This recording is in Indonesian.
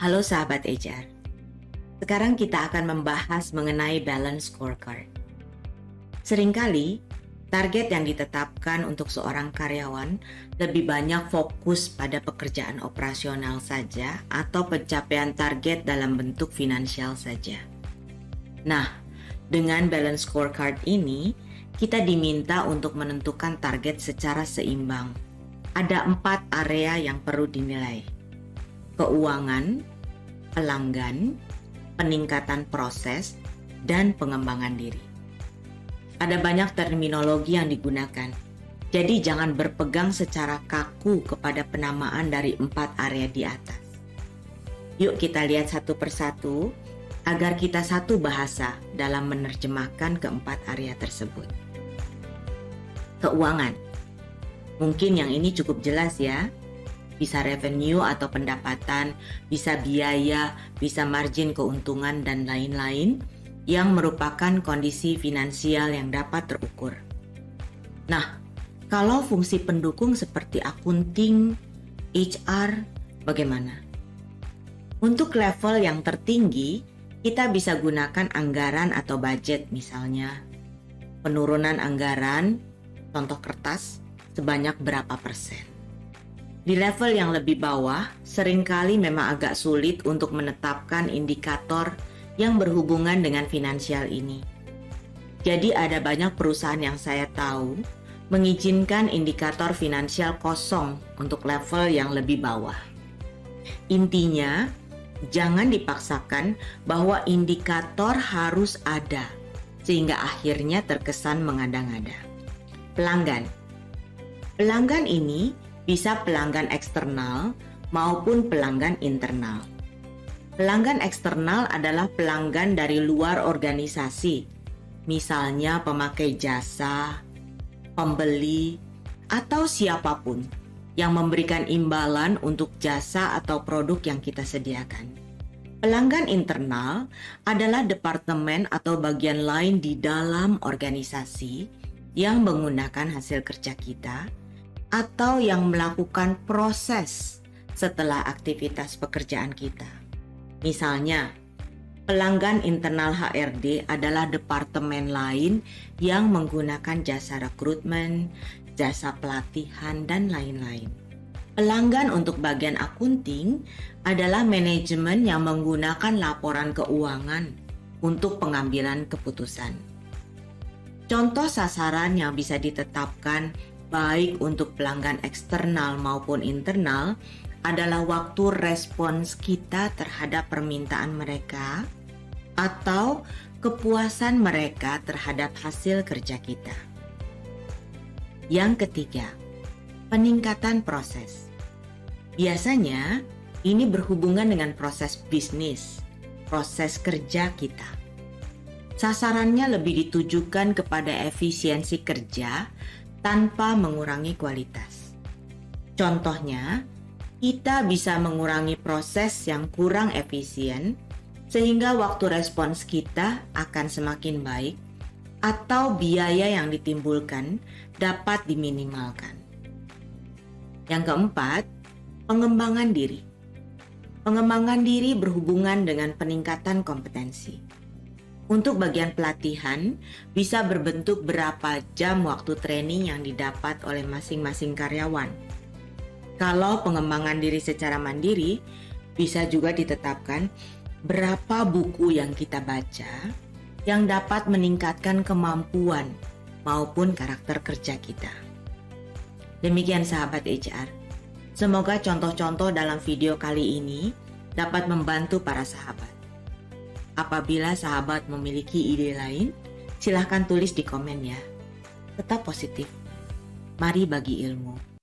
Halo sahabat HR, sekarang kita akan membahas mengenai balance scorecard. Seringkali, target yang ditetapkan untuk seorang karyawan lebih banyak fokus pada pekerjaan operasional saja atau pencapaian target dalam bentuk finansial saja. Nah, dengan balance scorecard ini, kita diminta untuk menentukan target secara seimbang. Ada 4 area yang perlu dinilai: keuangan, pelanggan, peningkatan proses, dan pengembangan diri. Ada banyak terminologi yang digunakan, jadi jangan berpegang secara kaku kepada penamaan dari 4 area di atas. Yuk kita lihat satu persatu agar kita satu bahasa dalam menerjemahkan keempat area tersebut. Keuangan. Mungkin yang ini cukup jelas ya. Bisa revenue atau pendapatan, bisa biaya, bisa margin keuntungan, dan lain-lain yang merupakan kondisi finansial yang dapat terukur. Nah, kalau fungsi pendukung seperti akunting, HR, bagaimana? Untuk level yang tertinggi, kita bisa gunakan anggaran atau budget misalnya. Penurunan anggaran, contoh kertas, sebanyak berapa persen. Di level yang lebih bawah, seringkali memang agak sulit untuk menetapkan indikator yang berhubungan dengan finansial ini. Jadi ada banyak perusahaan yang saya tahu mengizinkan indikator finansial kosong untuk level yang lebih bawah. Intinya, jangan dipaksakan bahwa indikator harus ada, sehingga akhirnya terkesan mengada-ngada. Pelanggan. Pelanggan ini bisa pelanggan eksternal maupun pelanggan internal. Pelanggan eksternal adalah pelanggan dari luar organisasi, misalnya pemakai jasa, pembeli, atau siapapun yang memberikan imbalan untuk jasa atau produk yang kita sediakan. Pelanggan internal adalah departemen atau bagian lain di dalam organisasi yang menggunakan hasil kerja kita atau yang melakukan proses setelah aktivitas pekerjaan kita. Misalnya, pelanggan internal HRD adalah departemen lain yang menggunakan jasa rekrutmen, jasa pelatihan, dan lain-lain. Pelanggan untuk bagian akunting adalah manajemen yang menggunakan laporan keuangan untuk pengambilan keputusan. Contoh sasaran yang bisa ditetapkan baik untuk pelanggan eksternal maupun internal adalah waktu respons kita terhadap permintaan mereka atau kepuasan mereka terhadap hasil kerja kita. Yang ketiga, peningkatan proses. Biasanya ini berhubungan dengan proses bisnis, proses kerja kita. Sasarannya lebih ditujukan kepada efisiensi kerja tanpa mengurangi kualitas. Contohnya, kita bisa mengurangi proses yang kurang efisien sehingga waktu respons kita akan semakin baik atau biaya yang ditimbulkan dapat diminimalkan. Yang keempat, pengembangan diri. Pengembangan diri berhubungan dengan peningkatan kompetensi. Untuk bagian pelatihan, bisa berbentuk berapa jam waktu training yang didapat oleh masing-masing karyawan. Kalau pengembangan diri secara mandiri, bisa juga ditetapkan berapa buku yang kita baca yang dapat meningkatkan kemampuan maupun karakter kerja kita. Demikian sahabat HR. Semoga contoh-contoh dalam video kali ini dapat membantu para sahabat. Apabila sahabat memiliki ide lain, silahkan tulis di komen ya. Tetap positif. Mari bagi ilmu.